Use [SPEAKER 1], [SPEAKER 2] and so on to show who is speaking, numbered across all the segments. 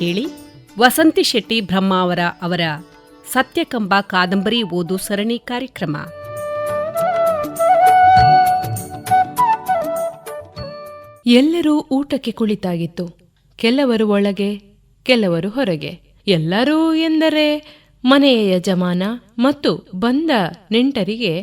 [SPEAKER 1] ಕೇಳಿ. ವಸಂತಿ ಶೆಟ್ಟಿ ಬ್ರಹ್ಮಾವರ ಅವರ ಸತ್ಯಕಂಬ ಕಾದಂಬರಿ ಓದು ಸರಣಿ ಕಾರ್ಯಕ್ರಮ.
[SPEAKER 2] ಎಲ್ಲರೂ ಊಟಕ್ಕೆ ಕುಳಿತಾಗಿತ್ತು. ಕೆಲವರು ಒಳಗೆ, ಕೆಲವರು ಹೊರಗೆ. ಎಲ್ಲರೂ ಎಂದರೆ ಮನೆಯ ಯಜಮಾನ ಮತ್ತು ಬಂದ ನೆಂಟರಿಗೆ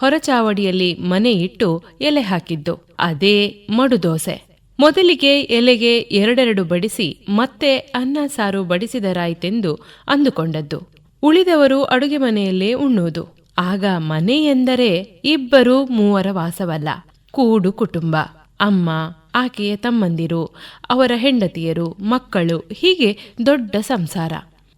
[SPEAKER 2] ಹೊರಚಾವಡಿಯಲ್ಲಿ ಮನೆ ಇಟ್ಟು ಎಲೆ ಹಾಕಿದ್ದು. ಅದೇ ಮಡುದೋಸೆ. ಮೊದಲಿಗೆ ಎಲೆಗೆ ಎರಡೆರಡು ಬಡಿಸಿ ಮತ್ತೆ ಅನ್ನ ಸಾರು ಬಡಿಸಿದರಾಯಿತೆಂದು ಅಂದುಕೊಂಡದ್ದು. ಉಳಿದವರು ಅಡುಗೆ ಮನೆಯಲ್ಲೇ ಉಣ್ಣುವುದು. ಆಗ ಮನೆ ಎಂದರೆ 2-3 ವಾಸವಲ್ಲ, ಕೂಡು ಕುಟುಂಬ. ಅಮ್ಮ, ಆಕೆಯ ತಮ್ಮಂದಿರು, ಅವರ ಹೆಂಡತಿಯರು, ಮಕ್ಕಳು, ಹೀಗೆ ದೊಡ್ಡ ಸಂಸಾರ.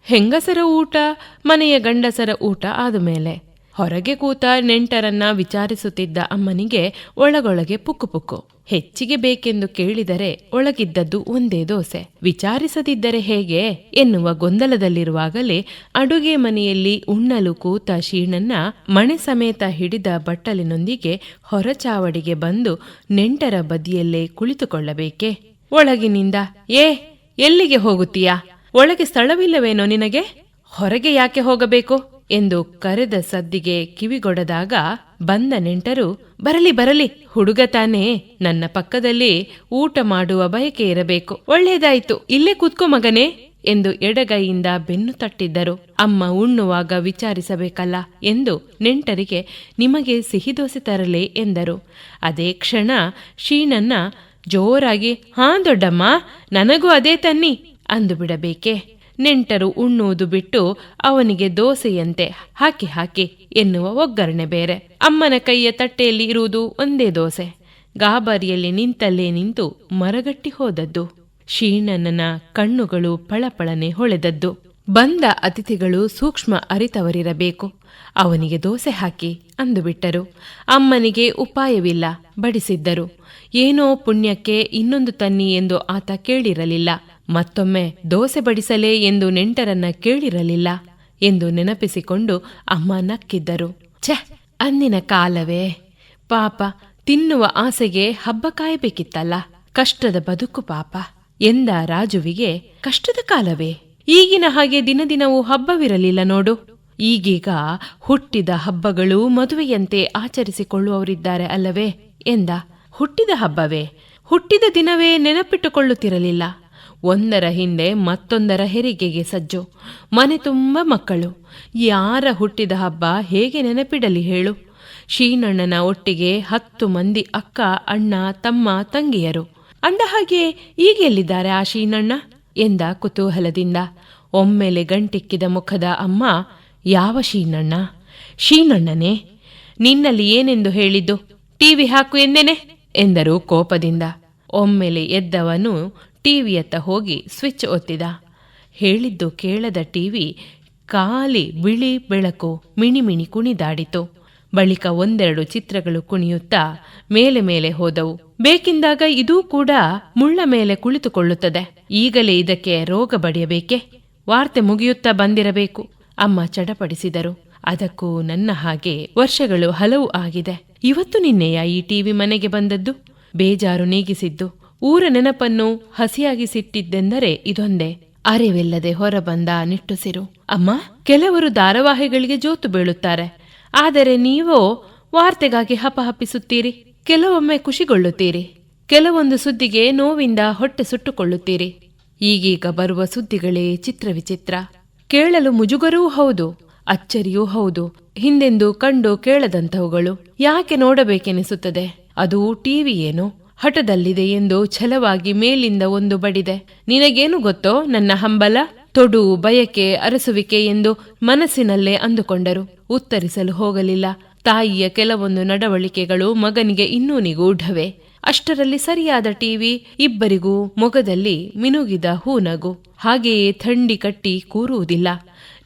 [SPEAKER 2] ಹೆಂಗಸರ ಊಟ ಮನೆಯ ಗಂಡಸರ ಊಟ ಆದಮೇಲೆ ಹೊರಗೆ ಕೂತ ನೆಂಟರನ್ನ ವಿಚಾರಿಸುತ್ತಿದ್ದ ಅಮ್ಮನಿಗೆ ಒಳಗೊಳಗೆ ಪುಕ್ಕು ಪುಕ್ಕು. ಹೆಚ್ಚಿಗೆ ಬೇಕೆಂದು ಕೇಳಿದರೆ ಒಳಗಿದ್ದದ್ದು ಒಂದೇ ದೋಸೆ. ವಿಚಾರಿಸದಿದ್ದರೆ ಹೇಗೆ ಎನ್ನುವ ಗೊಂದಲದಲ್ಲಿರುವಾಗಲೇ ಅಡುಗೆ ಮನೆಯಲ್ಲಿ ಉಣ್ಣಲು ಕೂತ ಶೀಣನ್ನ ಮಣೆ ಸಮೇತ ಹಿಡಿದ ಬಟ್ಟಲಿನೊಂದಿಗೆ ಹೊರಚಾವಡಿಗೆ ಬಂದು ನೆಂಟರ ಬದಿಯಲ್ಲೇ ಕುಳಿತುಕೊಳ್ಳಬೇಕೆ? ಒಳಗಿನಿಂದ ಎಲ್ಲಿಗೆ ಹೋಗುತ್ತೀಯಾ? ಒಳಗೆ ಸ್ಥಳವಿಲ್ಲವೇನೋ ನಿನಗೆ? ಹೊರಗೆ ಯಾಕೆ ಹೋಗಬೇಕು ಎಂದು ಕರೆದ ಸದ್ದಿಗೆ ಕಿವಿಗೊಡದಾಗ ಬಂದ ನೆಂಟರು, ಬರಲಿ ಬರಲಿ, ಹುಡುಗ ತಾನೇ, ನನ್ನ ಪಕ್ಕದಲ್ಲಿ ಊಟ ಮಾಡುವ ಬಯಕೆ ಇರಬೇಕು. ಒಳ್ಳೆಯದಾಯ್ತು, ಇಲ್ಲೇ ಕೂತ್ಕೋ ಮಗನೇ ಎಂದು ಎಡಗೈಯಿಂದ ಬೆನ್ನು ತಟ್ಟಿದ್ದರು. ಅಮ್ಮ ಉಣ್ಣುವಾಗ ವಿಚಾರಿಸಬೇಕಲ್ಲ ಎಂದು ನೆಂಟರಿಗೆ ನಿಮಗೆ ಸಿಹಿ ದೋಸೆ ತರಲೇ ಎಂದರು. ಅದೇ ಕ್ಷಣ ಶೀಣನ್ನ ಜೋರಾಗಿ, ಹಾ ದೊಡ್ಡಮ್ಮ, ನನಗೂ ಅದೇ ತನ್ನಿ ಅಂದು ಬಿಡಬೇಕೆ? ನೆಂಟರು ಉಣ್ಣುವುದು ಬಿಟ್ಟು ಅವನಿಗೆ ದೋಸೆಯಂತೆ ಹಾಕಿ ಹಾಕಿ ಎನ್ನುವ ಒಗ್ಗರಣೆ ಬೇರೆ. ಅಮ್ಮನ ಕೈಯ ತಟ್ಟೆಯಲ್ಲಿ ಇರುವುದು ಒಂದೇ ದೋಸೆ. ಗಾಬರಿಯಲ್ಲಿ ನಿಂತಲ್ಲೇ ನಿಂತು ಮರಗಟ್ಟಿ ಹೋದದ್ದು. ಶೀಣನನ ಕಣ್ಣುಗಳು ಪಳಪಳನೆ ಹೊಳೆದದ್ದು. ಬಂದ ಅತಿಥಿಗಳು ಸೂಕ್ಷ್ಮ ಅರಿತವರಿರಬೇಕು. ಅವನಿಗೆ ದೋಸೆ ಹಾಕಿ ಅಂದುಬಿಟ್ಟರು. ಅಮ್ಮನಿಗೆ ಉಪಾಯವಿಲ್ಲ, ಬಡಿಸಿದ್ದರು. ಏನೋ ಪುಣ್ಯಕ್ಕೆ ಇನ್ನೊಂದು ತನ್ನಿ ಎಂದು ಆತ ಕೇಳಿರಲಿಲ್ಲ. ಮತ್ತೊಮ್ಮೆ ದೋಸೆ ಬಡಿಸಲೇ ಎಂದು ನೆಂಟರನ್ನ ಕೇಳಿರಲಿಲ್ಲ ಎಂದು ನೆನಪಿಸಿಕೊಂಡು ಅಮ್ಮ ನಕ್ಕಿದ್ದರು. ಛೆ, ಅಂದಿನ ಕಾಲವೇ ಪಾಪ, ತಿನ್ನುವ ಆಸೆಗೆ ಹಬ್ಬ ಕಾಯಬೇಕಿತ್ತಲ್ಲ, ಕಷ್ಟದ ಬದುಕು ಪಾಪ ಎಂದ ರಾಜುವಿಗೆ ಕಷ್ಟದ ಕಾಲವೇ? ಈಗಿನ ಹಾಗೆ ದಿನದಿನವೂ ಹಬ್ಬವಿರಲಿಲ್ಲ ನೋಡು. ಈಗೀಗ ಹುಟ್ಟಿದ ಹಬ್ಬಗಳು ಮದುವೆಯಂತೆ ಆಚರಿಸಿಕೊಳ್ಳುವವರಿದ್ದಾರೆ ಅಲ್ಲವೇ ಎಂದ. ಹುಟ್ಟಿದ ಹಬ್ಬವೇ? ಹುಟ್ಟಿದ ದಿನವೇ ನೆನಪಿಟ್ಟುಕೊಳ್ಳುತ್ತಿರಲಿಲ್ಲ. ಒಂದರ ಹಿಂದೆ ಮತ್ತೊಂದರ ಹೆರಿಗೆಗೆ ಸಜ್ಜು. ಮನೆ ತುಂಬ ಮಕ್ಕಳು. ಯಾರ ಹುಟ್ಟಿದ ಹಬ್ಬ ಹೇಗೆ ನೆನಪಿಡಲಿ ಹೇಳು? ಶೀಣಣ್ಣನ ಒಟ್ಟಿಗೆ 10 ಮಂದಿ ಅಕ್ಕ, ಅಣ್ಣ, ತಮ್ಮ, ತಂಗಿಯರು. ಅಂದ ಹಾಗೆ ಈಗೆಲ್ಲಿದ್ದಾರೆ ಆ ಶೀಣಣ್ಣ ಎಂದ ಕುತೂಹಲದಿಂದ. ಒಮ್ಮೆಲೆ ಗಂಟಿಕ್ಕಿದ ಮುಖದ ಅಮ್ಮ, ಯಾವ ಶೀಣಣ್ಣ? ಶೀಣಣ್ಣನೇ? ನಿನ್ನಲ್ಲಿ ಏನೆಂದು ಹೇಳಿದ್ದು? ಟಿವಿ ಹಾಕು ಎಂದೇನೆ ಎಂದರು ಕೋಪದಿಂದ. ಒಮ್ಮೆಲೆ ಎದ್ದವನು ಟಿವಿಯತ್ತ ಹೋಗಿ ಸ್ವಿಚ್ ಒತ್ತಿದ. ಹೇಳಿದ್ದು ಕೇಳದ ಟಿವಿ ಖಾಲಿ ಬಿಳಿ ಬೆಳಕು ಮಿಣಿಮಿಣಿ ಕುಣಿದಾಡಿತು. ಬಳಿಕ 1-2 ಚಿತ್ರಗಳು ಕುಣಿಯುತ್ತಾ ಮೇಲೆ ಮೇಲೆ ಹೋದವು. ಬೇಕಿಂದಾಗ ಇದೂ ಕೂಡ ಮುಳ್ಳ ಮೇಲೆ ಕುಳಿತುಕೊಳ್ಳುತ್ತದೆ. ಈಗಲೇ ಇದಕ್ಕೆ ರೋಗ ಬಡಿಯಬೇಕೆ? ವಾರ್ತೆ ಮುಗಿಯುತ್ತಾ ಬಂದಿರಬೇಕು. ಅಮ್ಮ ಚಡಪಡಿಸಿದರು. ಅದಕ್ಕೂ ನನ್ನ ಹಾಗೆ ವರ್ಷಗಳು ಹಲವು ಆಗಿದೆ. ಇವತ್ತು ನಿನ್ನೆಯ ಈ ಟಿವಿ ಮನೆಗೆ ಬಂದದ್ದು. ಬೇಜಾರು ನೀಗಿಸಿದ್ದು, ಊರ ನೆನಪನ್ನು ಹಸಿಯಾಗಿಸಿಟ್ಟಿದ್ದೆಂದರೆ ಇದೊಂದೇ. ಅರಿವಿಲ್ಲದೆ ಹೊರಬಂದ ನಿಟ್ಟುಸಿರು. ಅಮ್ಮ, ಕೆಲವರು ಧಾರಾವಾಹಿಗಳಿಗೆ ಜೋತು ಬೀಳುತ್ತಾರೆ. ಆದರೆ ನೀವೋ ವಾರ್ತೆಗಾಗಿ ಹಪಹಪಿಸುತ್ತೀರಿ. ಕೆಲವೊಮ್ಮೆ ಖುಷಿಗೊಳ್ಳುತ್ತೀರಿ. ಕೆಲವೊಂದು ಸುದ್ದಿಗೆ ನೋವಿಂದ ಹೊಟ್ಟೆ ಸುಟ್ಟುಕೊಳ್ಳುತ್ತೀರಿ. ಈಗೀಗ ಬರುವ ಸುದ್ದಿಗಳೇ ಚಿತ್ರವಿಚಿತ್ರ. ಕೇಳಲು ಮುಜುಗರೂ ಹೌದು, ಅಚ್ಚರಿಯೂ ಹೌದು. ಹಿಂದೆಂದು ಕಂಡು ಕೇಳದಂತವುಗಳು. ಯಾಕೆ ನೋಡಬೇಕೆನಿಸುತ್ತದೆ? ಅದು ಟಿವಿ ಏನು ಹಠದಲ್ಲಿದೆ ಎಂದು ಛಲವಾಗಿ ಮೇಲಿಂದ ಒಂದು ಬಡಿದೆ. ನಿನಗೇನು ಗೊತ್ತೋ ನನ್ನ ಹಂಬಲ, ತೊಡು, ಬಯಕೆ, ಅರಸುವಿಕೆ ಎಂದು ಮನಸ್ಸಿನಲ್ಲೇ ಅಂದುಕೊಂಡರು. ಉತ್ತರಿಸಲು ಹೋಗಲಿಲ್ಲ. ತಾಯಿಯ ಕೆಲವೊಂದು ನಡವಳಿಕೆಗಳು ಮಗನಿಗೆ ಇನ್ನೂ ನಿಗೂಢವೇ. ಅಷ್ಟರಲ್ಲಿ ಸರಿಯಾದ ಟಿವಿ. ಇಬ್ಬರಿಗೂ ಮೊಗದಲ್ಲಿ ಮಿನುಗಿದ ಹೂನಗು. ಹಾಗೆಯೇ ಥಂಡಿ ಕಟ್ಟಿ ಕೂರುವುದಿಲ್ಲ.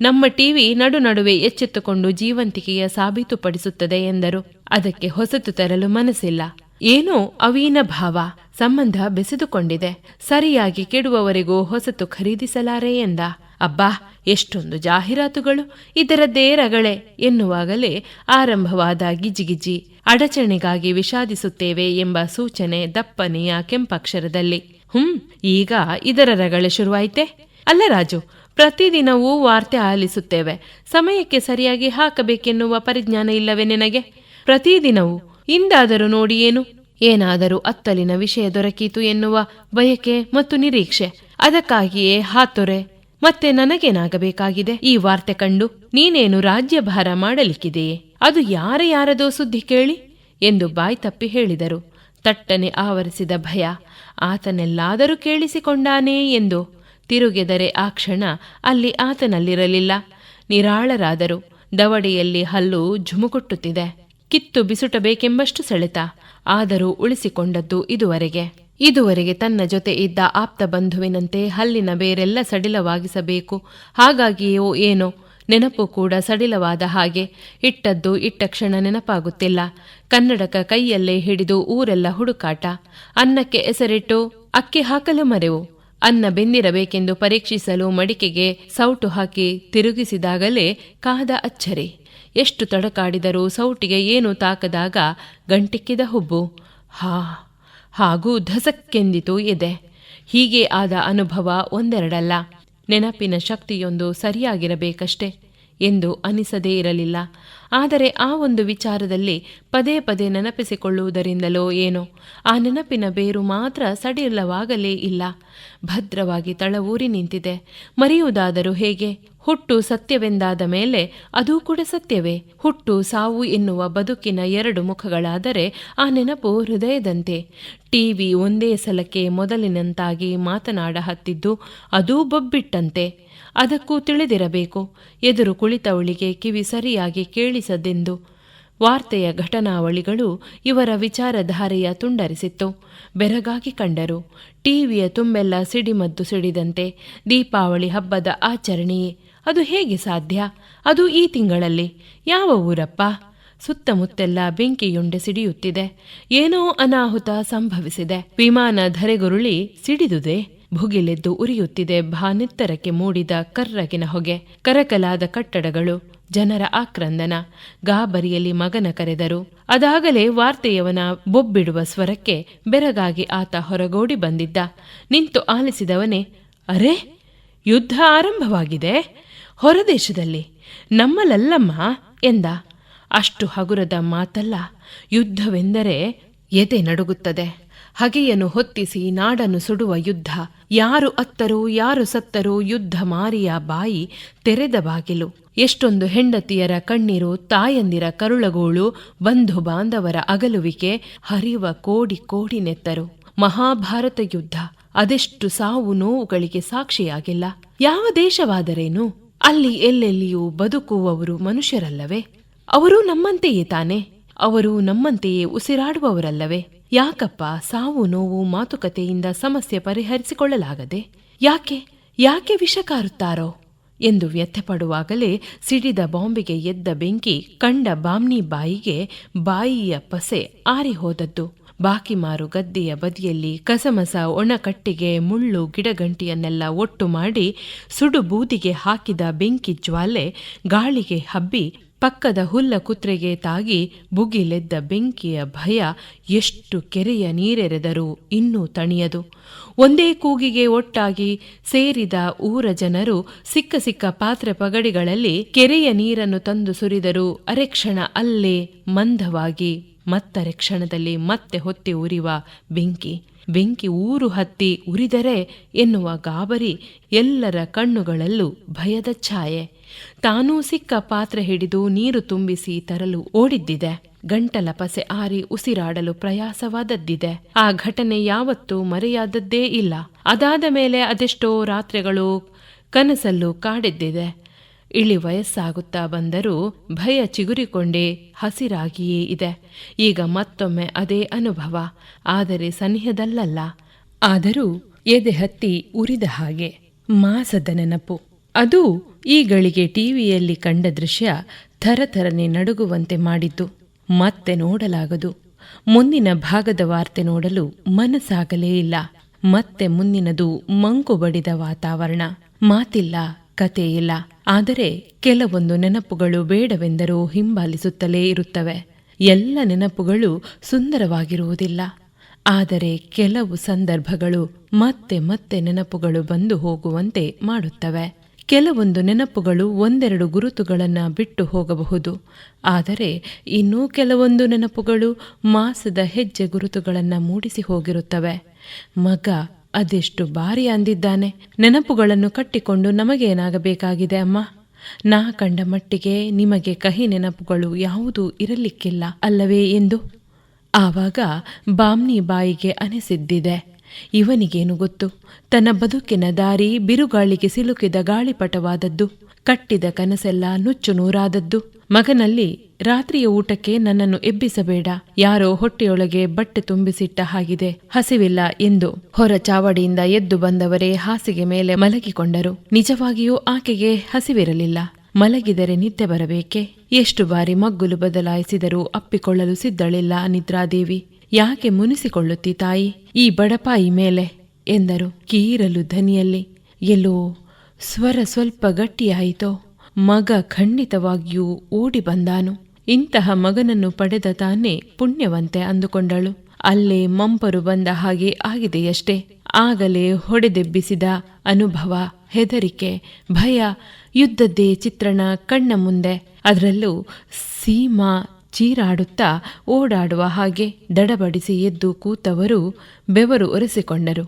[SPEAKER 2] ನಮ್ಮ ಟಿವಿ ನಡುವೆ ಎಚ್ಚೆತ್ತುಕೊಂಡು ಜೀವಂತಿಕೆಯ ಸಾಬೀತುಪಡಿಸುತ್ತದೆ ಎಂದರು. ಅದಕ್ಕೆ ಹೊಸತು ತರಲು ಮನಸ್ಸಿಲ್ಲ. ಏನೋ ಅವೀನ ಭಾವ, ಸಂಬಂಧ ಬೆಸೆದುಕೊಂಡಿದೆ. ಸರಿಯಾಗಿ ಕೆಡುವವರೆಗೂ ಹೊಸತು ಖರೀದಿಸಲಾರೆ ಎಂದ. ಅಬ್ಬಾ, ಎಷ್ಟೊಂದು ಜಾಹೀರಾತುಗಳು, ಇದರದ್ದೇ ರಗಳೆ ಎನ್ನುವಾಗಲೇ ಆರಂಭವಾದ ಗಿಜಿಗಿಜಿ. ಅಡಚಣೆಗಾಗಿ ವಿಷಾದಿಸುತ್ತೇವೆ ಎಂಬ ಸೂಚನೆ ದಪ್ಪನೆಯ ಕೆಂಪಕ್ಷರದಲ್ಲಿ. ಈಗ ಇದರ ರಗಳೆ ಶುರುವಾಯ್ತೆ. ಅಲ್ಲ ರಾಜು, ಪ್ರತಿದಿನವೂ ವಾರ್ತೆ ಆಲಿಸುತ್ತೇವೆ, ಸಮಯಕ್ಕೆ ಸರಿಯಾಗಿ ಹಾಕಬೇಕೆನ್ನುವ ಪರಿಜ್ಞಾನ ಇಲ್ಲವೇ ನಿನಗೆ? ಪ್ರತಿದಿನವೂ ಇಂದಾದರೂ ನೋಡಿ ಏನಾದರೂ ಅತ್ತಲಿನ ವಿಷಯ ದೊರಕೀತು ಎನ್ನುವ ಬಯಕೆ ಮತ್ತು ನಿರೀಕ್ಷೆ. ಅದಕ್ಕಾಗಿಯೇ ಹಾತೊರೆ. ಮತ್ತೆ ನನಗೇನಾಗಬೇಕಾಗಿದೆ ಈ ವಾರ್ತೆ ಕಂಡು? ನೀನೇನು ರಾಜ್ಯಭಾರ ಮಾಡಲಿಕ್ಕಿದೆಯೇ? ಅದು ಯಾರದೋ ಸುದ್ದಿ ಕೇಳಿ ಎಂದು ಬಾಯಿ ತಪ್ಪಿ ಹೇಳಿದರು. ತಟ್ಟನೆ ಆವರಿಸಿದ ಭಯ. ಆತನೆಲ್ಲಾದರೂ ಕೇಳಿಸಿಕೊಂಡಾನೇ ಎಂದು ತಿರುಗೆದರೆ ಆ ಕ್ಷಣ ಅಲ್ಲಿ ಆತನಲ್ಲಿರಲಿಲ್ಲ. ನಿರಾಳರಾದರು. ದವಡೆಯಲ್ಲಿ ಹಲ್ಲು ಝುಮುಕುಟ್ಟುತ್ತಿದೆ. ಕಿತ್ತು ಬಿಸುಟಬೇಕೆಂಬಷ್ಟು ಸೆಳೆತ. ಆದರೂ ಉಳಿಸಿಕೊಂಡದ್ದು ಇದುವರೆಗೆ ತನ್ನ ಜೊತೆ ಇದ್ದ ಆಪ್ತ ಬಂಧುವಿನಂತೆ ಹಲ್ಲಿನ ಬೇರೆಲ್ಲ ಸಡಿಲವಾಗಿಸಬೇಕು. ಹಾಗಾಗಿಯೋ ಏನೋ ನೆನಪು ಕೂಡ ಸಡಿಲವಾದ ಹಾಗೆ. ಇಟ್ಟದ್ದು ಇಟ್ಟ ಕ್ಷಣ ನೆನಪಾಗುತ್ತಿಲ್ಲ. ಕನ್ನಡಕ ಕೈಯಲ್ಲೇ ಹಿಡಿದು ಊರೆಲ್ಲ ಹುಡುಕಾಟ. ಅನ್ನಕ್ಕೆ ಎಸರಿಟ್ಟು ಅಕ್ಕಿ ಹಾಕಲು ಮರೆವು. ಅನ್ನ ಬೆಂದಿರಬೇಕೆಂದು ಪರೀಕ್ಷಿಸಲು ಮಡಿಕೆಗೆ ಸೌಟು ಹಾಕಿ ತಿರುಗಿಸಿದಾಗಲೇ ಕಾದ ಅಚ್ಚರಿ. ಎಷ್ಟು ತಡಕಾಡಿದರೂ ಸೌಟಿಗೆ ಏನು ತಾಕದಾಗ ಗಂಟಿಕ್ಕಿದ ಹುಬ್ಬು. ಹಾಗೂ ಧಸಕ್ಕೆಂದಿತು ಎದೆ. ಹೀಗೆ ಆದ ಅನುಭವ ಒಂದೆರಡಲ್ಲ. ನೆನಪಿನ ಶಕ್ತಿಯೊಂದು ಸರಿಯಾಗಿರಬೇಕಷ್ಟೆ ಎಂದು ಅನಿಸದೇ ಇರಲಿಲ್ಲ. ಆದರೆ ಆ ಒಂದು ವಿಚಾರದಲ್ಲಿ ಪದೇ ಪದೇ ನೆನಪಿಸಿಕೊಳ್ಳುವುದರಿಂದಲೋ ಏನೋ ಆ ನೆನಪಿನ ಬೇರು ಮಾತ್ರ ಸಡಿಲವಾಗಲೇ ಇಲ್ಲ. ಭದ್ರವಾಗಿ ತಳವೂರಿ ನಿಂತಿದೆ. ಮರೆಯುವುದಾದರೂ ಹೇಗೆ? ಹುಟ್ಟು ಸತ್ಯವೆಂದಾದ ಮೇಲೆ ಅದೂ ಕೂಡ ಸತ್ಯವೇ. ಹುಟ್ಟು ಸಾವು ಎನ್ನುವ ಬದುಕಿನ ಎರಡು ಮುಖಗಳಾದರೆ ಆ ನೆನಪು ಹೃದಯದಂತೆ. ಟಿವಿ ಒಂದೇ ಸಲಕ್ಕೆ ಮೊದಲಿನಂತಾಗಿ ಮಾತನಾಡ ಹತ್ತಿದ್ದು ಅದೂ ಬೊಬ್ಬಿಟ್ಟಂತೆ. ಅದಕ್ಕೂ ತಿಳಿದಿರಬೇಕು, ಎದುರು ಕುಳಿತವಳಿಗೆ ಕಿವಿ ಸರಿಯಾಗಿ ಕೇಳಿಸದೆಂದು. ವಾರ್ತೆಯ ಘಟನಾವಳಿಗಳು ಇವರ ವಿಚಾರಧಾರೆಯ ತುಂಡರಿಸಿತ್ತು. ಬೆರಗಾಗಿ ಕಂಡರು. ಟಿವಿಯ ತುಂಬೆಲ್ಲ ಸಿಡಿಮದ್ದು ಸಿಡಿದಂತೆ. ದೀಪಾವಳಿ ಹಬ್ಬದ ಆಚರಣೆಯೇ. ಅದು ಹೇಗೆ ಸಾಧ್ಯ? ಅದು ಈ ತಿಂಗಳಲ್ಲಿ. ಯಾವ ಊರಪ್ಪ? ಸುತ್ತಮುತ್ತೆಲ್ಲ ಬೆಂಕಿಯುಂಡೆ ಸಿಡಿಯುತ್ತಿದೆ. ಏನೋ ಅನಾಹುತ ಸಂಭವಿಸಿದೆ. ವಿಮಾನ ಧರೆಗುರುಳಿ ಸಿಡಿದುದೆ. ಭುಗಿಲೆದ್ದು ಉರಿಯುತ್ತಿದೆ ಭಾನೆತ್ತರಕ್ಕೆ ಮೂಡಿದ ಕರ್ರಗಿನ ಹೊಗೆ. ಕರಕಲಾದ ಕಟ್ಟಡಗಳು. ಜನರ ಆಕ್ರಂದನ. ಗಾಬರಿಯಲ್ಲಿ ಮಗನ ಕರೆದರು. ಅದಾಗಲೇ ವಾರ್ತೆಯವನ ಬೊಬ್ಬಿಡುವ ಸ್ವರಕ್ಕೆ ಬೆರಗಾಗಿ ಆತ ಹೊರಗೋಡಿ ಬಂದಿದ್ದ. ನಿಂತು ಆಲಿಸಿದವನೇ, ಅರೆ, ಯುದ್ಧ ಆರಂಭವಾಗಿದೆ ಹೊರದೇಶದಲ್ಲಿ, ನಮ್ಮಲ್ಲಮ್ಮ ಎಂದ. ಅಷ್ಟು ಹಗುರದ ಮಾತಲ್ಲ. ಯುದ್ಧವೆಂದರೆ ಎದೆ ನಡುಗುತ್ತದೆ. ಹಗೆಯನ್ನು ಹೊತ್ತಿಸಿ ನಾಡನ್ನು ಸುಡುವ ಯುದ್ಧ. ಯಾರು ಅತ್ತರೂ ಯಾರು ಸತ್ತರೂ ಯುದ್ಧ ಮಾರಿಯ ಬಾಯಿ ತೆರೆದ ಬಾಗಿಲು. ಎಷ್ಟೊಂದು ಹೆಂಡತಿಯರ ಕಣ್ಣೀರು, ತಾಯಂದಿರ ಕರುಳಗೋಳು, ಬಂಧು ಬಾಂಧವರ ಅಗಲುವಿಕೆ, ಹರಿವ ಕೋಡಿ ಕೋಡಿ ನೆತ್ತರು. ಮಹಾಭಾರತ ಯುದ್ಧ. ಅದೆಷ್ಟು ಸಾವು ನೋವುಗಳಿಗೆ ಸಾಕ್ಷಿಯಾಗಿಲ್ಲ. ಯಾವ ದೇಶವಾದರೇನು? ಅಲ್ಲಿ ಎಲ್ಲೆಲ್ಲಿಯೂ ಬದುಕುವವರು ಮನುಷ್ಯರಲ್ಲವೇ? ಅವರೂ ನಮ್ಮಂತೆಯೇ ತಾನೆ? ಅವರು ನಮ್ಮಂತೆಯೇ ಉಸಿರಾಡುವವರಲ್ಲವೇ? ಯಾಕಪ್ಪ ಸಾವು ನೋವು ಮಾತುಕತೆಯಿಂದ ಸಮಸ್ಯೆ ಪರಿಹರಿಸಿಕೊಳ್ಳಲಾಗದೆ? ಯಾಕೆ ವಿಷ ಕಾರುತ್ತಾರೋ ಎಂದು ವ್ಯಥೆಪಡುವಾಗಲೇ ಸಿಡಿದ ಬಾಂಬಿಗೆ ಎದ್ದ ಬೆಂಕಿ ಕಂಡ ಬಾಮ್ನಿ ಬಾಯಿಗೆ ಬಾಯಿಯ ಪಸೆ ಆರಿಹೋದದ್ದು. ಬಾಕಿಮಾರು ಗದ್ದೆಯ ಬದಿಯಲ್ಲಿ ಕಸಮಸ ಒಣಕಟ್ಟಿಗೆ ಮುಳ್ಳು ಗಿಡಗಂಟಿಯನ್ನೆಲ್ಲ ಒಟ್ಟು ಮಾಡಿ ಸುಡು ಬೂದಿಗೆ ಹಾಕಿದ ಬೆಂಕಿ ಜ್ವಾಲೆ ಗಾಳಿಗೆ ಹಬ್ಬಿ ಪಕ್ಕದ ಹುಲ್ಲ ಕುತ್ರೆಗೆ ತಾಗಿ ಬುಗಿಲೆದ್ದ ಬೆಂಕಿಯ ಭಯ ಎಷ್ಟು ಕೆರೆಯ ನೀರೆರೆದರೂ ಇನ್ನೂ ತಣಿಯದು. ಒಂದೇ ಕೂಗಿಗೆ ಒಟ್ಟಾಗಿ ಸೇರಿದ ಊರ ಜನರು ಸಿಕ್ಕ ಪಾತ್ರೆ ಪಗಡಿಗಳಲ್ಲಿ ಕೆರೆಯ ನೀರನ್ನು ತಂದು ಸುರಿದರೂ ಅರೆಕ್ಷಣ ಅಲ್ಲೇ ಮಂದವಾಗಿ ಮತ್ತರೆ ಕ್ಷಣದಲ್ಲಿ ಮತ್ತೆ ಹೊತ್ತಿ ಉರಿವ ಬೆಂಕಿ ಊರು ಹತ್ತಿ ಉರಿದರೆ ಎನ್ನುವ ಗಾಬರಿ ಎಲ್ಲರ ಕಣ್ಣುಗಳಲ್ಲೂ ಭಯದ ಛಾಯೆ. ತಾನೂ ಸಿಕ್ಕ ಪಾತ್ರೆ ಹಿಡಿದು ನೀರು ತುಂಬಿಸಿ ತರಲು ಓಡಿದ್ದಿದೆ. ಗಂಟಲ ಪಸೆ ಆರಿ ಉಸಿರಾಡಲು ಪ್ರಯಾಸವಾದದ್ದಿದೆ. ಆ ಘಟನೆ ಯಾವತ್ತೂ ಮರೆಯಾದದ್ದೇ ಇಲ್ಲ. ಅದಾದ ಮೇಲೆ ಅದೆಷ್ಟೋ ರಾತ್ರಿಗಳು ಕನಸಲ್ಲೂ ಕಾಡಿದ್ದಿದೆ. ಇಳಿ ವಯಸ್ಸಾಗುತ್ತಾ ಬಂದರೂ ಭಯ ಚಿಗುರಿಕೊಂಡೇ ಹಸಿರಾಗಿಯೇ ಇದೆ. ಈಗ ಮತ್ತೊಮ್ಮೆ ಅದೇ ಅನುಭವ, ಆದರೆ ಸನಿಹದಲ್ಲಲ್ಲ. ಆದರೂ ಎದೆ ಹತ್ತಿ ಉರಿದ ಹಾಗೆ ಮಾಸದ ನೆನಪು. ಅದು ಈ ಗಳಿಗೆ ಟಿವಿಯಲ್ಲಿ ಕಂಡ ದೃಶ್ಯ ಥರಥರನೆ ನಡುಗುವಂತೆ ಮಾಡಿದ್ದು. ಮತ್ತೆ ನೋಡಲಾಗದು. ಮುಂದಿನ ಭಾಗದ ವಾರ್ತೆ ನೋಡಲು ಮನಸ್ಸಾಗಲೇ ಇಲ್ಲ. ಮತ್ತೆ ಮುಂದಿನದು ಮಂಕು ಬಡಿದ ವಾತಾವರಣ. ಮಾತಿಲ್ಲ, ಕತೆ ಇಲ್ಲ. ಆದರೆ ಕೆಲವೊಂದು ನೆನಪುಗಳು ಬೇಡವೆಂದರೂ ಹಿಂಬಾಲಿಸುತ್ತಲೇ ಇರುತ್ತವೆ. ಎಲ್ಲ ನೆನಪುಗಳು ಸುಂದರವಾಗಿರುವುದಿಲ್ಲ. ಆದರೆ ಕೆಲವು ಸಂದರ್ಭಗಳು ಮತ್ತೆ ಮತ್ತೆ ನೆನಪುಗಳು ಬಂದು ಹೋಗುವಂತೆ ಮಾಡುತ್ತವೆ. ಕೆಲವೊಂದು ನೆನಪುಗಳು ಒಂದೆರಡು ಗುರುತುಗಳನ್ನ ಬಿಟ್ಟು ಹೋಗಬಹುದು. ಆದರೆ ಇನ್ನೂ ಕೆಲವೊಂದು ನೆನಪುಗಳು ಮಾಸದ ಹೆಜ್ಜೆ ಗುರುತುಗಳನ್ನ ಮೂಡಿಸಿ ಹೋಗಿರುತ್ತವೆ. ಮಗ ಅದೆಷ್ಟು ಬಾರಿ ಅಂದಿದ್ದಾನೆ, ನೆನಪುಗಳನ್ನು ಕಟ್ಟಿಕೊಂಡು ನಮಗೇನಾಗಬೇಕಾಗಿದೆ ಅಮ್ಮ? ನಾ ಕಂಡ ಮಟ್ಟಿಗೆ ನಿಮಗೆ ಕಹಿ ನೆನಪುಗಳು ಯಾವುದೂ ಇರಲಿಕ್ಕಿಲ್ಲ ಅಲ್ಲವೇ ಎಂದು. ಆವಾಗ ಬಾಮ್ನಿ ಬಾಯಿಗೆ ಅನಿಸಿದ್ದಿದೆ, ಇವನಿಗೇನು ಗೊತ್ತು, ತನ್ನ ಬದುಕಿನ ದಾರಿ ಬಿರುಗಾಳಿಗೆ ಸಿಲುಕಿದ ಗಾಳಿಪಟವಾದದ್ದು, ಕಟ್ಟಿದ ಕನಸೆಲ್ಲ ನುಚ್ಚು ನೂರಾದದ್ದು. ಮಗನಲ್ಲಿ ರಾತ್ರಿಯ ಊಟಕ್ಕೆ ನನ್ನನ್ನು ಎಬ್ಬಿಸಬೇಡ, ಯಾರೋ ಹೊಟ್ಟೆಯೊಳಗೆ ಬಟ್ಟೆ ತುಂಬಿಸಿಟ್ಟ ಹಾಗಿದೆ, ಹಸಿವಿಲ್ಲ ಎಂದು ಹೊರ ಚಾವಡಿಯಿಂದ ಎದ್ದು ಬಂದವರೇ ಹಾಸಿಗೆ ಮೇಲೆ ಮಲಗಿಕೊಂಡರು. ನಿಜವಾಗಿಯೂ ಆಕೆಗೆ ಹಸಿವಿರಲಿಲ್ಲ. ಮಲಗಿದರೆ ನಿದ್ದೆ ಬರಬೇಕೆ? ಎಷ್ಟು ಬಾರಿ ಮಗ್ಗುಲು ಬದಲಾಯಿಸಿದರೂ ಅಪ್ಪಿಕೊಳ್ಳಲು ಸಿದ್ಧಳಿಲ್ಲ ನಿದ್ರಾದೇವಿ. ಯಾಕೆ ಮುನಿಸಿಕೊಳ್ಳುತ್ತಿ ತಾಯಿ ಈ ಬಡಪಾಯಿ ಮೇಲೆ ಎಂದರು ಕೀರಲು ಧ್ವನಿಯಲ್ಲಿ. ಎಲ್ಲೋ ಸ್ವರ ಸ್ವಲ್ಪ ಗಟ್ಟಿಯಾಯಿತೋ. ಮಗ ಖಂಡಿತವಾಗಿಯೂ ಓಡಿ ಬಂದಾನು. ಇಂತಹ ಮಗನನ್ನು ಪಡೆದ ತಾನೇ ಪುಣ್ಯವಂತೆ ಅಂದುಕೊಂಡಳು. ಅಲ್ಲೇ ಮಂಪರು ಬಂದ ಹಾಗೆ ಆಗಿದೆಯಷ್ಟೇ. ಆಗಲೇ ಹೊಡೆದೆಬ್ಬಿಸಿದ ಅನುಭವ, ಹೆದರಿಕೆ, ಭಯ, ಯುದ್ಧದ್ದೇ ಚಿತ್ರಣ ಕಣ್ಣ ಮುಂದೆ. ಅದರಲ್ಲೂ ಸೀಮಾ ಚೀರಾಡುತ್ತಾ ಓಡಾಡುವ ಹಾಗೆ. ದಡಬಡಿಸಿ ಎದ್ದು ಕೂತವರು ಬೆವರು ಒರೆಸಿಕೊಂಡರು.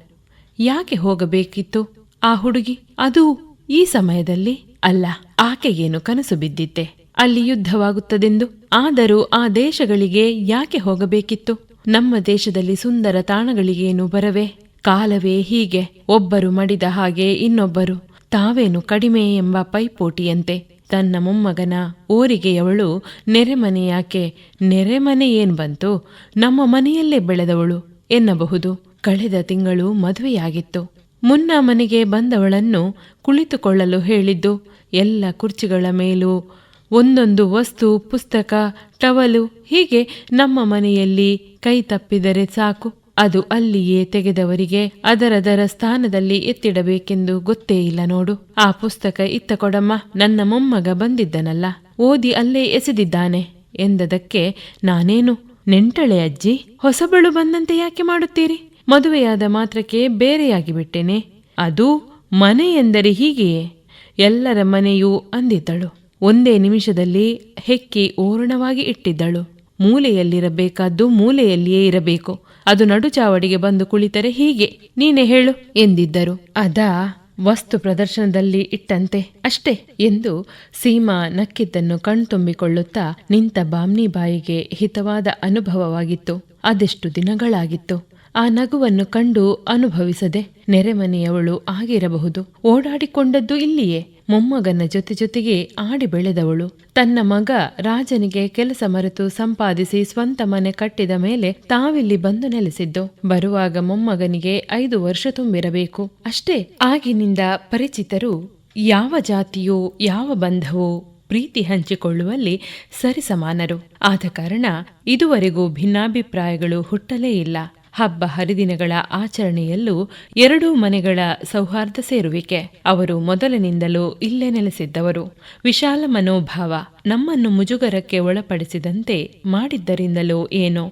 [SPEAKER 2] ಯಾಕೆ ಹೋಗಬೇಕಿತ್ತು ಆ ಹುಡುಗಿ, ಅದು ಈ ಸಮಯದಲ್ಲಿ? ಅಲ್ಲ, ಆಕೆಗೇನು ಕನಸು ಬಿದ್ದಿತ್ತೆ ಅಲ್ಲಿ ಯುದ್ಧವಾಗುತ್ತದೆಂದು? ಆದರೂ ಆ ದೇಶಗಳಿಗೆ ಯಾಕೆ ಹೋಗಬೇಕಿತ್ತು? ನಮ್ಮ ದೇಶದಲ್ಲಿ ಸುಂದರ ತಾಣಗಳಿಗೇನು ಬರವೇ? ಕಾಲವೇ ಹೀಗೆ, ಒಬ್ಬರು ಮಡಿದ ಹಾಗೆ ಇನ್ನೊಬ್ಬರು. ತಾವೇನು ಕಡಿಮೆ ಎಂಬ ಪೈಪೋಟಿಯಂತೆ. ತನ್ನ ಮೊಮ್ಮಗನ ಓರಿಗೆಯವಳು ನೆರೆಮನೆ ಯಾಕೆ? ನೆರೆಮನೆ ಏನ್ ಬಂತು, ನಮ್ಮ ಮನೆಯಲ್ಲೇ ಬೆಳೆದವಳು ಎನ್ನಬಹುದು. ಕಳೆದ ತಿಂಗಳು ಮದುವೆಯಾಗಿತ್ತು. ಮುನ್ನ ಮನೆಗೆ ಬಂದವಳನ್ನು ಕುಳಿತುಕೊಳ್ಳಲು ಹೇಳಿದ್ದು. ಎಲ್ಲ ಕುರ್ಚಿಗಳ ಮೇಲೂ ಒಂದೊಂದು ವಸ್ತು, ಪುಸ್ತಕ, ಟವಲು, ಹೀಗೆ ನಮ್ಮ ಮನೆಯಲ್ಲಿ ಕೈ ತಪ್ಪಿದರೆ ಸಾಕು, ಅದು ಅಲ್ಲಿಯೇ ತೆಗೆದವರಿಗೆ ಅದರದರ ಸ್ಥಾನದಲ್ಲಿ ಎತ್ತಿಡಬೇಕೆಂದು ಗೊತ್ತೇ ಇಲ್ಲ ನೋಡು. ಆ ಪುಸ್ತಕ ಇತ್ತ ಕೊಡಮ್ಮ, ನನ್ನ ಮೊಮ್ಮಗ ಬಂದಿದ್ದನಲ್ಲ, ಓದಿ ಅಲ್ಲೇ ಎಸೆದಿದ್ದಾನೆ ಎಂದದಕ್ಕೆ ನಾನೇನು ನೆಂಟಳೆ ಅಜ್ಜಿ, ಹೊಸಬಳು ಬಂದಂತೆ ಯಾಕೆ ಮಾಡುತ್ತೀರಿ? ಮದುವೆಯಾದ ಮಾತ್ರಕ್ಕೆ ಬೇರೆಯಾಗಿ ಬಿಟ್ಟೆನೆ. ಅದು ಮನೆ ಎಂದರೆ ಹೀಗೆಯೇ, ಎಲ್ಲರ ಮನೆಯೂ ಅಂದಿದ್ದಳು. ಒಂದೇ ನಿಮಿಷದಲ್ಲಿ ಹೆಕ್ಕಿ ಓರಣವಾಗಿ ಇಟ್ಟಿದ್ದಳು. ಮೂಲೆಯಲ್ಲಿರಬೇಕಾದ್ದು ಮೂಲೆಯಲ್ಲಿಯೇ ಇರಬೇಕು, ಅದು ನಡುಚಾವಡಿಗೆ ಬಂದು ಕುಳಿತರೆ ಹೀಗೆ, ನೀನೇ ಹೇಳು ಎಂದಿದ್ದರು. ಅದಾ ವಸ್ತು ಪ್ರದರ್ಶನದಲ್ಲಿ ಇಟ್ಟಂತೆ ಅಷ್ಟೇ ಎಂದು ಸೀಮಾ ನಕ್ಕಿದ್ದನ್ನು ಕಣ್ತುಂಬಿಕೊಳ್ಳುತ್ತಾ ನಿಂತ ಬಾಮ್ನಿ ಬಾಯಿಗೆ ಹಿತವಾದ ಅನುಭವವಾಗಿತ್ತು. ಅದೆಷ್ಟು ದಿನಗಳಾಗಿತ್ತು ಆ ನಗುವನ್ನು ಕಂಡು ಅನುಭವಿಸದೆ. ನೆರೆಮನೆಯವಳು ಆಗಿರಬಹುದು. ಓಡಾಡಿಕೊಂಡದ್ದು ಇಲ್ಲಿಯೇ. ಮೊಮ್ಮಗನ ಜೊತೆಗೆ ಆಡಿ ಬೆಳೆದವಳು. ತನ್ನ ಮಗ ರಾಜನಿಗೆ ಕೆಲಸ ಮರೆತು ಸಂಪಾದಿಸಿ ಸ್ವಂತ ಮನೆ ಕಟ್ಟಿದ ಮೇಲೆ ತಾವಿಲ್ಲಿ ಬಂದು ನೆಲೆಸಿದ್ದು. ಬರುವಾಗ ಮೊಮ್ಮಗನಿಗೆ 5 ವರ್ಷ ತುಂಬಿರಬೇಕು ಅಷ್ಟೇ. ಆಗಿನಿಂದ ಪರಿಚಿತರು. ಯಾವ ಜಾತಿಯೋ ಯಾವ ಬಂಧವೋ ಪ್ರೀತಿ ಹಂಚಿಕೊಳ್ಳುವಲ್ಲಿ ಸರಿಸಮಾನರು. ಆದ ಕಾರಣ ಇದುವರೆಗೂ ಭಿನ್ನಾಭಿಪ್ರಾಯಗಳು ಹುಟ್ಟಲೇ ಇಲ್ಲ. ಹಬ್ಬ ಹರಿದಿನಗಳ ಆಚರಣೆಯಲ್ಲೂ ಎರಡೂ ಮನೆಗಳ ಸೌಹಾರ್ದ ಸೇರುವಿಕೆ. ಅವರು ಮೊದಲಿನಿಂದಲೂ ಇಲ್ಲೇ ನೆಲೆಸಿದ್ದವರು. ವಿಶಾಲ ಮನೋಭಾವ ನಮ್ಮನ್ನು ಮುಜುಗರಕ್ಕೆ ಒಳಪಡಿಸಿದಂತೆ ಮಾಡಿದ್ದರಿಂದಲೋ ಏನೋ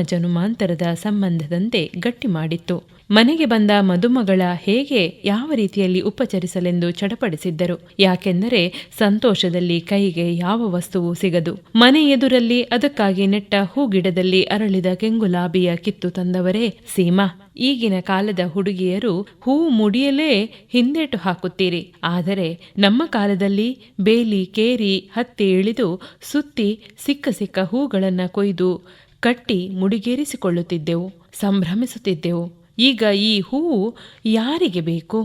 [SPEAKER 2] ಜನುಮಾಂತರದ ಸಂಬಂಧದಂತೆ ಗಟ್ಟಿ ಮಾಡಿತ್ತು. ಮನೆಗೆ ಬಂದ ಮದುಮಗಳ ಹೇಗೆ ಯಾವ ರೀತಿಯಲ್ಲಿ ಉಪಚರಿಸಲೆಂದು ಚಡಪಡಿಸಿದ್ದರು. ಯಾಕೆಂದರೆ ಸಂತೋಷದಲ್ಲಿ ಕೈಗೆ ಯಾವ ವಸ್ತುವು ಸಿಗದು. ಮನೆ ಎದುರಲ್ಲಿ ಅದಕ್ಕಾಗಿ ನೆಟ್ಟ ಹೂಗಿಡದಲ್ಲಿ ಅರಳಿದ ಕೆಂಗುಲಾಬಿಯ ಕಿತ್ತು ತಂದವರೇ ಸೀಮಾ. ಈಗಿನ ಕಾಲದ ಹುಡುಗಿಯರು ಹೂ ಮುಡಿಯಲೇ ಹಿಂದೇಟು ಹಾಕುತ್ತೀರಿ. ಆದರೆ ನಮ್ಮ ಕಾಲದಲ್ಲಿ ಬೇಲಿ, ಕೇರಿ, ಹತ್ತಿ ಇಳಿದು ಸುತ್ತಿ ಸಿಕ್ಕ ಹೂಗಳನ್ನ ಕೊಯ್ದು ಕಟ್ಟಿ ಮುಡಿಗೇರಿಸಿಕೊಳ್ಳುತ್ತಿದ್ದೆವು, ಸಂಭ್ರಮಿಸುತ್ತಿದ್ದೆವು. ಈಗ ಈ ಹೂವು ಯಾರಿಗೆ ಬೇಕು?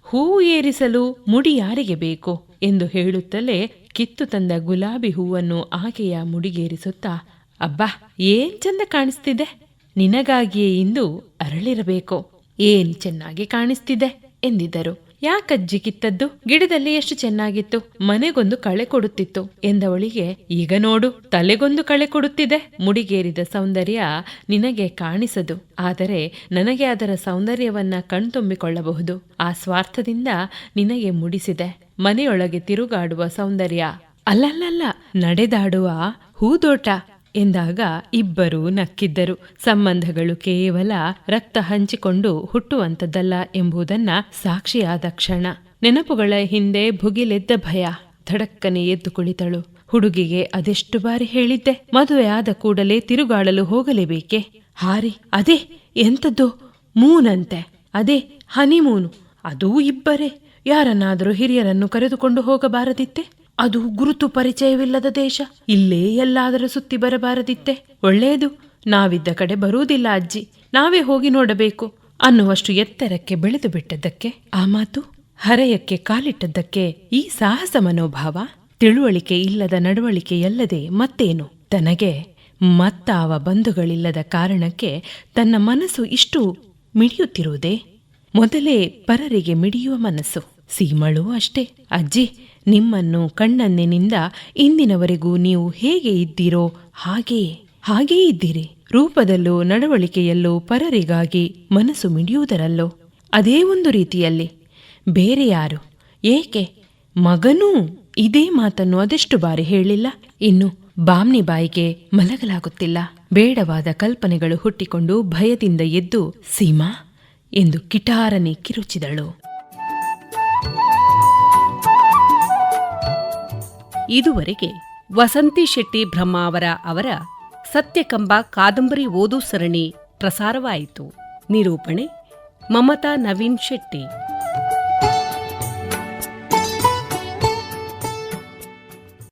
[SPEAKER 2] ಹೂವು ಏರಿಸಲು ಮುಡಿ ಯಾರಿಗೆ ಬೇಕು ಎಂದು ಹೇಳುತ್ತಲೇ ಕಿತ್ತು ತಂದ ಗುಲಾಬಿ ಹೂವನ್ನು ಆಕೆಯ ಮುಡಿಗೇರಿಸುತ್ತಾ, ಅಬ್ಬಾ ಏನ್ ಚಂದ ಕಾಣಿಸ್ತಿದೆ, ನಿನಗಾಗಿಯೇ ಇಂದು ಅರಳಿರಬೇಕು, ಏನ್ ಚೆನ್ನಾಗಿ ಕಾಣಿಸ್ತಿದೆ ಎಂದಿದ್ದರು. ಯಾಕಜ್ಜಿ ಕಿತ್ತದ್ದು? ಗಿಡದಲ್ಲಿ ಎಷ್ಟು ಚೆನ್ನಾಗಿತ್ತು, ಮನೆಗೊಂದು ಕಳೆ ಕೊಡುತ್ತಿತ್ತು ಎಂದವಳಿಗೆ, ಈಗ ನೋಡು ತಲೆಗೊಂದು ಕಳೆ ಕೊಡುತ್ತಿದೆ. ಮುಡಿಗೇರಿದ ಸೌಂದರ್ಯ ನಿನಗೆ ಕಾಣಿಸದು, ಆದರೆ ನನಗೆ ಅದರ ಸೌಂದರ್ಯವನ್ನ ಕಣ್ತುಂಬಿಕೊಳ್ಳಬಹುದು. ಆ ಸ್ವಾರ್ಥದಿಂದ ನಿನಗೆ ಮುಡಿಸಿದೆ. ಮನೆಯೊಳಗೆ ತಿರುಗಾಡುವ ಸೌಂದರ್ಯ ಅಲ್ಲಲ್ಲಲ್ಲ, ನಡೆದಾಡುವ ಹೂದೋಟ ಎಂದಾಗ ಇಬ್ಬರೂ ನಕ್ಕಿದ್ದರು. ಸಂಬಂಧಗಳು ಕೇವಲ ರಕ್ತ ಹಂಚಿಕೊಂಡು ಹುಟ್ಟುವಂಥದ್ದಲ್ಲ ಎಂಬುದನ್ನ ಸಾಕ್ಷಿಯಾದ ಕ್ಷಣ. ನೆನಪುಗಳ ಹಿಂದೆ ಭುಗಿಲೆದ್ದ ಭಯ. ಧಡಕ್ಕನೆ ಎದ್ದು ಕುಳಿತಳು. ಹುಡುಗಿಗೆ ಅದೆಷ್ಟು ಬಾರಿ ಹೇಳಿದ್ದೆ, ಮದುವೆ ಆದ ಕೂಡಲೇ ತಿರುಗಾಡಲು ಹೋಗಲೇಬೇಕೆ? ಹಾರಿ, ಅದೇ ಎಂಥದ್ದೋ ಮೂನಂತೆ, ಅದೇ ಹನಿಮೂನು. ಅದೂ ಇಬ್ಬರೇ. ಯಾರನ್ನಾದರೂ ಹಿರಿಯರನ್ನು ಕರೆದುಕೊಂಡು ಹೋಗಬಾರದಿತ್ತೆ? ಅದು ಗುರುತು ಪರಿಚಯವಿಲ್ಲದ ದೇಶ. ಇಲ್ಲೇ ಎಲ್ಲಾದರೂ ಸುತ್ತಿ ಬರಬಾರದಿತ್ತೆ? ಒಳ್ಳೆಯದು, ನಾವಿದ್ದ ಕಡೆ ಬರುವುದಿಲ್ಲ ಅಜ್ಜಿ, ನಾವೇ ಹೋಗಿ ನೋಡಬೇಕು ಅನ್ನುವಷ್ಟು ಎತ್ತರಕ್ಕೆ ಬೆಳೆದು ಬಿಟ್ಟದ್ದಕ್ಕೆ ಆ ಮಾತು, ಹರೆಯಕ್ಕೆ ಕಾಲಿಟ್ಟದ್ದಕ್ಕೆ ಈ ಸಾಹಸ ಮನೋಭಾವ, ತಿಳುವಳಿಕೆ ಇಲ್ಲದ ನಡವಳಿಕೆಯಲ್ಲದೆ ಮತ್ತೇನು? ತನಗೆ ಮತ್ತಾವ ಬಂಧುಗಳಿಲ್ಲದ ಕಾರಣಕ್ಕೆ ತನ್ನ ಮನಸ್ಸು ಇಷ್ಟು ಮಿಡಿಯುತ್ತಿರುವುದೇ? ಮೊದಲೇ ಪರರಿಗೆ ಮಿಡಿಯುವ ಮನಸ್ಸು. ಸೀಮಳೂ ಅಷ್ಟೇ. ಅಜ್ಜಿ, ನಿಮ್ಮನ್ನು ಕಣ್ಣನ್ನಿನಿಂದ ಇಂದಿನವರೆಗೂ ನೀವು ಹೇಗೆ ಇದ್ದೀರೋ ಹಾಗೇ ಇದ್ದೀರಿ. ರೂಪದಲ್ಲೂ ನಡವಳಿಕೆಯಲ್ಲೂ ಪರರಿಗಾಗಿ ಮನಸ್ಸು ಮಿಡಿಯುವುದರಲ್ಲೋ ಅದೇ ಒಂದು ರೀತಿಯಲ್ಲಿ. ಬೇರೆ ಯಾರು? ಏಕೆ ಮಗನೂ ಇದೇ ಮಾತನ್ನು ಅದೆಷ್ಟು ಬಾರಿ ಹೇಳಿಲ್ಲ? ಇನ್ನು ಬಾಮ್ನಿ ಬಾಯಿಗೆ ಮಲಗಲಾಗುತ್ತಿಲ್ಲ. ಬೇಡವಾದ ಕಲ್ಪನೆಗಳು ಹುಟ್ಟಿಕೊಂಡು ಭಯದಿಂದ ಎದ್ದು ಸೀಮಾ ಎಂದು ಕಿಟಾರನೆ ಕಿರುಚಿದಳು.
[SPEAKER 1] ಇದುವರೆಗೆ ವಸಂತಿ ಶೆಟ್ಟಿ ಬ್ರಹ್ಮಾವರ ಅವರ ಸತ್ಯಕಂಬ ಕಾದಂಬರಿ ಓದು ಸರಣಿ ಪ್ರಸಾರವಾಯಿತು. ನಿರೂಪಣೆ ಮಮತಾ ನವೀನ್ ಶೆಟ್ಟಿ.